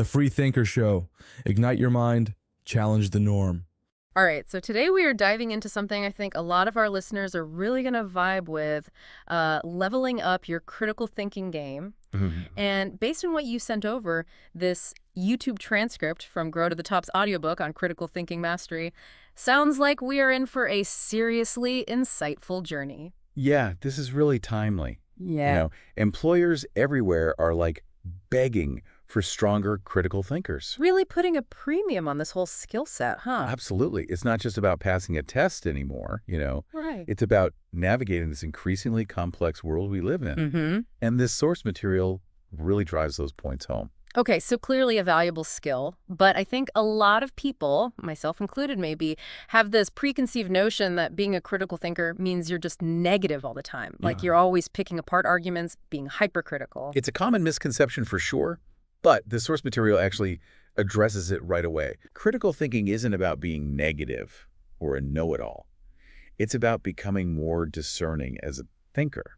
The Free Thinker Show. Ignite your mind, challenge the norm. All right, so today we are diving into something I think a lot of our listeners are really going to vibe with, leveling up your critical thinking game. Mhm. And based on what you sent over, this YouTube transcript from Grow to the Top's audiobook on critical thinking mastery, sounds like we are in for a seriously insightful journey. Yeah, this is really timely. Yeah. Employers everywhere are like begging for stronger critical thinkers. Really putting a premium on this whole skill set, huh? Absolutely. It's not just about passing a test anymore. Right. It's about navigating this increasingly complex world we live in. Mm-hmm. And this source material really drives those points home. Okay, so clearly a valuable skill, but I think a lot of people, myself included maybe, have this preconceived notion that being a critical thinker means you're just negative all the time. Like Yeah. you're always picking apart arguments, being hypercritical. It's a common misconception for sure, but the source material actually addresses it right away. Critical thinking isn't about being negative or a know-it-all. It's about becoming more discerning as a thinker.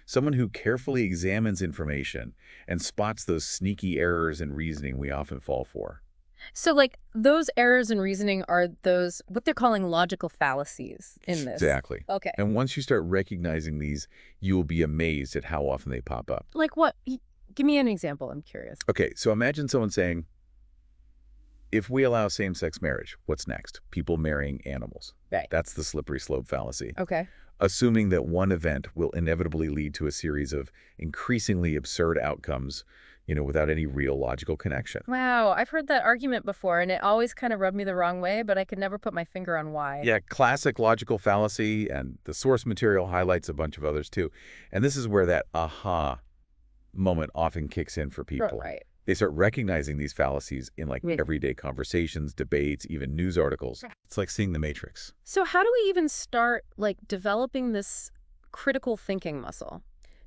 Someone who carefully examines information and spots those sneaky errors in reasoning we often fall for. So like those errors in reasoning are those, what they're calling logical fallacies in this. Exactly. Okay. And once you start recognizing these, you will be amazed at how often they pop up. Like what? Give me an example, I'm curious. Okay, so imagine someone saying, if we allow same-sex marriage, what's next? People marrying animals. Right. That's the slippery slope fallacy. Okay. Assuming that one event will inevitably lead to a series of increasingly absurd outcomes, without any real logical connection. Wow, I've heard that argument before, and it always kind of rubbed me the wrong way, but I could never put my finger on why. Yeah, classic logical fallacy, and the source material highlights a bunch of others too. And this is where that aha moment often kicks in for people. Right. They start recognizing these fallacies in Right. everyday conversations, debates, even news articles. It's like seeing the Matrix. So how do we even start, developing this critical thinking muscle?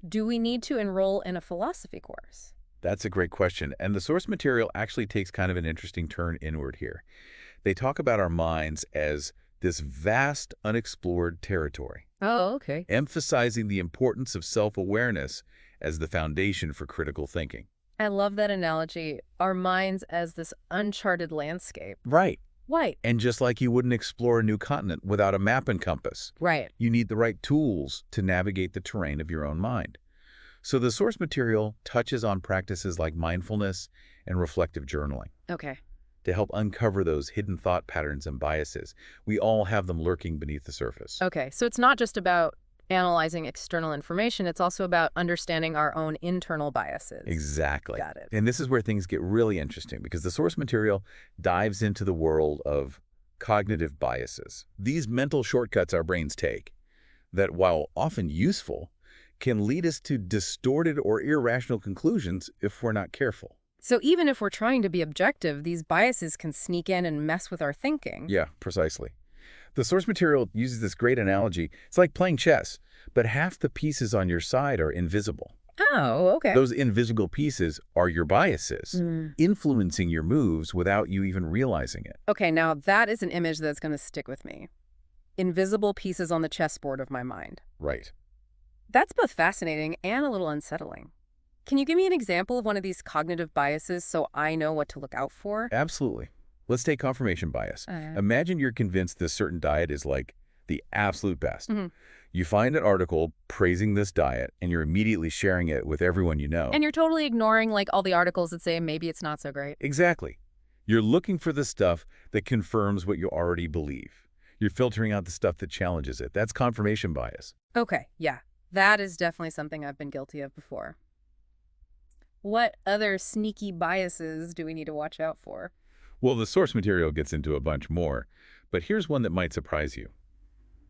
Do we need to enroll in a philosophy course? That's a great question. And the source material actually takes kind of an interesting turn inward here. They talk about our minds as this vast, unexplored territory, Oh, okay. emphasizing the importance of self-awareness as the foundation for critical thinking. I love that analogy. Our minds as this uncharted landscape. Right. Right. And just like you wouldn't explore a new continent without a map and compass, Right. you need the right tools to navigate the terrain of your own mind. So the source material touches on practices like mindfulness and reflective journaling Okay. to help uncover those hidden thought patterns and biases. We all have them lurking beneath the surface. Okay. So it's not just about analyzing external information. It's also about understanding our own internal biases. Exactly. Got it. And this is where things get really interesting because the source material dives into the world of cognitive biases. These mental shortcuts our brains take that, while often useful, can lead us to distorted or irrational conclusions if we're not careful. So even if we're trying to be objective, these biases can sneak in and mess with our thinking. Yeah, precisely. The source material uses this great analogy. It's like playing chess, but half the pieces on your side are invisible. Oh, okay. Those invisible pieces are your biases, influencing your moves without you even realizing it. Okay, now that is an image that's going to stick with me. Invisible pieces on the chessboard of my mind. Right. That's both fascinating and a little unsettling. Can you give me an example of one of these cognitive biases so I know what to look out for? Absolutely. Let's take confirmation bias. Imagine you're convinced this certain diet is like the absolute best. Mhm. You find an article praising this diet, and you're immediately sharing it with everyone you know. And you're totally ignoring all the articles that say maybe it's not so great. Exactly. You're looking for the stuff that confirms what you already believe. You're filtering out the stuff that challenges it. That's confirmation bias. Okay, yeah. That is definitely something I've been guilty of before. What other sneaky biases do we need to watch out for? Well, the source material gets into a bunch more, but here's one that might surprise you.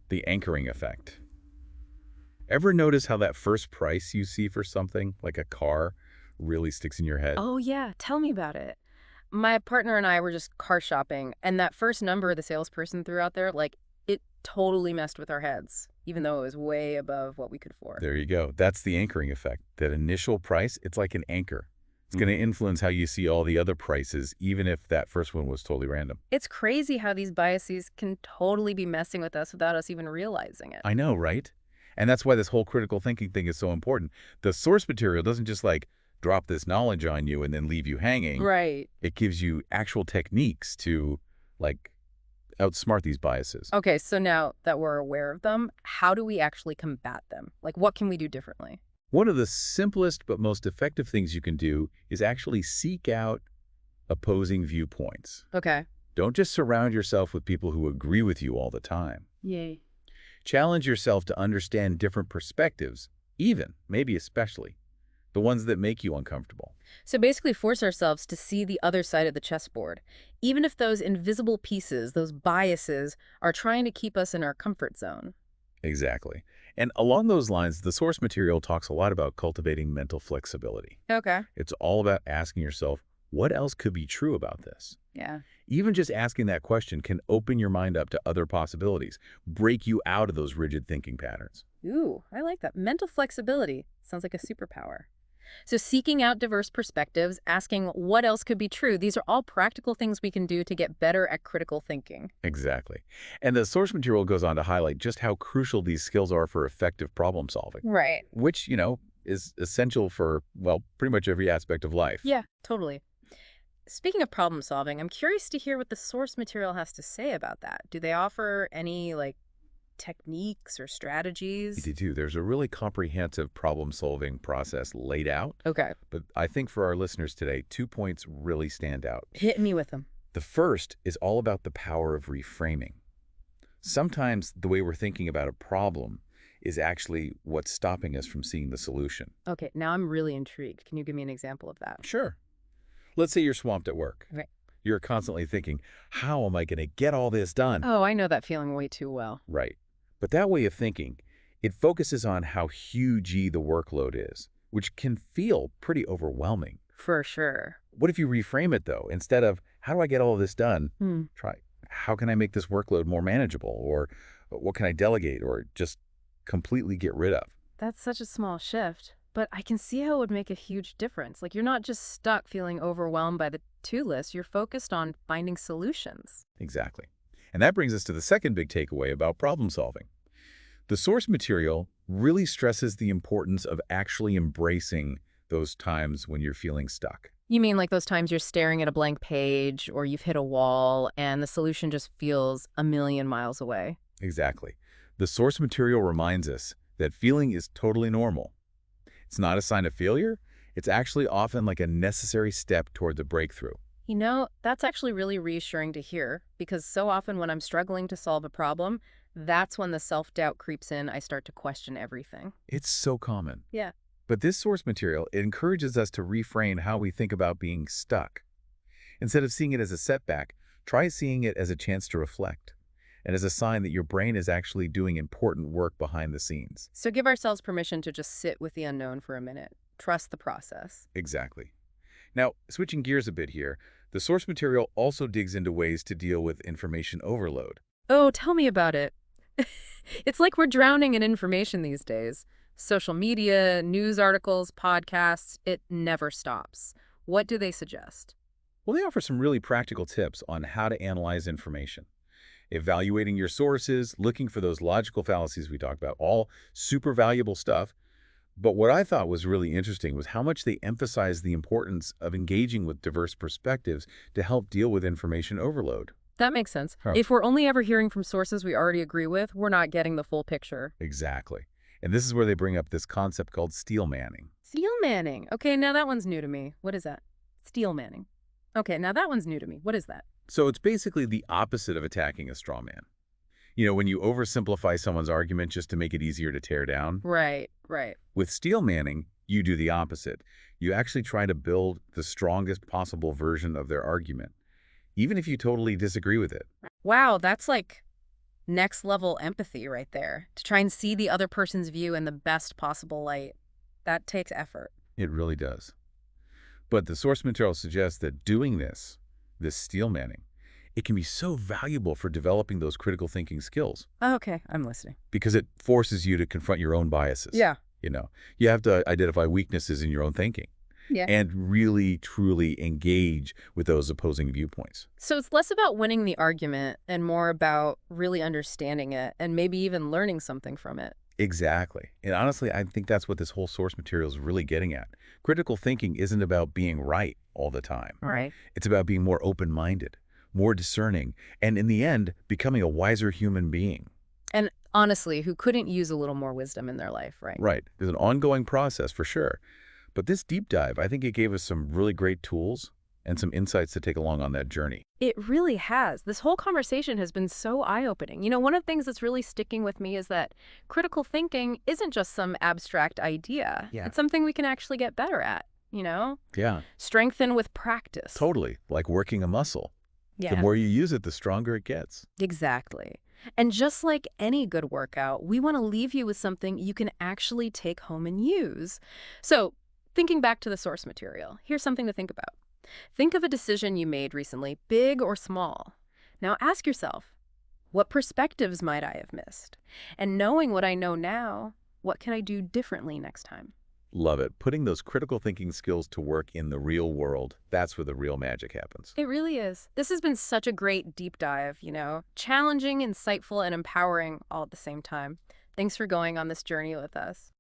The anchoring effect. Ever notice how that first price you see for something, like a car, really sticks in your head? Oh, yeah. Tell me about it. My partner and I were just car shopping, and that first number the salesperson threw out there, it totally messed with our heads, even though it was way above what we could afford. There you go. That's the anchoring effect. That initial price, it's like an anchor. It's going to influence how you see all the other prices, even if that first one was totally random. It's crazy how these biases can totally be messing with us without us even realizing it. I know, right? And that's why this whole critical thinking thing is so important. The source material doesn't just drop this knowledge on you and then leave you hanging. Right. It gives you actual techniques to, like, outsmart these biases. Okay, so now that we're aware of them, how do we actually combat them? Like, what can we do differently? One of the simplest but most effective things you can do is actually seek out opposing viewpoints. Okay. Don't just surround yourself with people who agree with you all the time. Yay. Challenge yourself to understand different perspectives, even, maybe especially, the ones that make you uncomfortable. So basically force ourselves to see the other side of the chessboard, even if those invisible pieces, those biases, are trying to keep us in our comfort zone. Exactly. And along those lines, the source material talks a lot about cultivating mental flexibility. Okay. It's all about asking yourself, what else could be true about this? Yeah. Even just asking that question can open your mind up to other possibilities, break you out of those rigid thinking patterns. Ooh, I like that. Mental flexibility sounds like a superpower. So seeking out diverse perspectives, asking what else could be true, these are all practical things we can do to get better at critical thinking. Exactly. And the source material goes on to highlight just how crucial these skills are for effective problem solving, Right. which, is essential for, well, pretty much every aspect of life. Yeah, totally. Speaking of problem solving, I'm curious to hear what the source material has to say about that. Do they offer any, techniques or strategies? They do. There's a really comprehensive problem-solving process laid out, Okay. but I think for our listeners today, 2 points really stand out. Hit me with them. The first is all about the power of reframing. Sometimes the way we're thinking about a problem is actually what's stopping us from seeing the solution. Okay, now I'm really intrigued. Can you give me an example of that? Sure. Let's say you're swamped at work. Right. You're constantly thinking, how am I going to get all this done? Oh, I know that feeling way too well. Right. But that way of thinking, it focuses on how huge the workload is, which can feel pretty overwhelming. For sure. What if you reframe it, though? Instead of, how do I get all of this done? Try, how can I make this workload more manageable? Or what can I delegate or just completely get rid of? That's such a small shift, but I can see how it would make a huge difference. Like, you're not just stuck feeling overwhelmed by the to-do list, you're focused on finding solutions. Exactly. And that brings us to the second big takeaway about problem solving. The source material really stresses the importance of actually embracing those times when you're feeling stuck. You mean like those times you're staring at a blank page or you've hit a wall and the solution just feels a million miles away? Exactly. The source material reminds us that feeling is totally normal. It's not a sign of failure. It's actually often like a necessary step toward the breakthrough. You know, that's actually really reassuring to hear, because so often when I'm struggling to solve a problem, that's when the self-doubt creeps in. I start to question everything. It's so common. Yeah. But this source material, it encourages us to reframe how we think about being stuck. Instead of seeing it as a setback, try seeing it as a chance to reflect and as a sign that your brain is actually doing important work behind the scenes. So give ourselves permission to just sit with the unknown for a minute. Trust the process. Exactly. Now, switching gears a bit here, the source material also digs into ways to deal with information overload. Oh, tell me about it. It's like we're drowning in information these days. Social media, news articles, podcasts, it never stops. What do they suggest? Well, they offer some really practical tips on how to analyze information. Evaluating your sources, looking for those logical fallacies we talked about, all super valuable stuff. But what I thought was really interesting was how much they emphasize the importance of engaging with diverse perspectives to help deal with information overload. That makes sense. Huh. If we're only ever hearing from sources we already agree with, we're not getting the full picture. Exactly. And this is where they bring up this concept called steel manning. Steel manning. Okay, now that one's new to me. What is that? Steel manning. Okay, now that one's new to me. What is that? So it's basically the opposite of attacking a straw man. You know, when you oversimplify someone's argument just to make it easier to tear down. Right, right. With steel manning, you do the opposite. You actually try to build the strongest possible version of their argument, even if you totally disagree with it. Wow, that's like next level empathy right there. To try and see the other person's view in the best possible light. That takes effort. It really does. But the source material suggests that doing this steel manning, it can be so valuable for developing those critical thinking skills Okay, I'm listening. because it forces you to confront your own biases. Yeah. You have to identify weaknesses in your own thinking. Yeah. And really, truly engage with those opposing viewpoints. So it's less about winning the argument and more about really understanding it and maybe even learning something from it. Exactly. And honestly, I think that's what this whole source material is really getting at. Critical thinking isn't about being right all the time. Right. It's about being more open-minded, more discerning, and in the end, becoming a wiser human being. And honestly, who couldn't use a little more wisdom in their life, right? Right. There's an ongoing process for sure. But this deep dive, I think it gave us some really great tools and some insights to take along on that journey. It really has. This whole conversation has been so eye-opening. One of the things that's really sticking with me is that critical thinking isn't just some abstract idea. Yeah. It's something we can actually get better at. Yeah, Strengthen with practice. totally. Like working a muscle. The Yeah, more you use it, the stronger it gets. exactly. And just like any good workout, we want to leave you with something you can actually take home and use. So, thinking back to the source material, here's something to think about. Think of a decision you made recently, big or small. Now ask yourself, what perspectives might I have missed? And knowing what I know now, what can I do differently next time? Love it. Putting those critical thinking skills to work in the real world, that's where the real magic happens. It really is. This has been such a great deep dive, challenging, insightful, and empowering all at the same time. Thanks for going on this journey with us.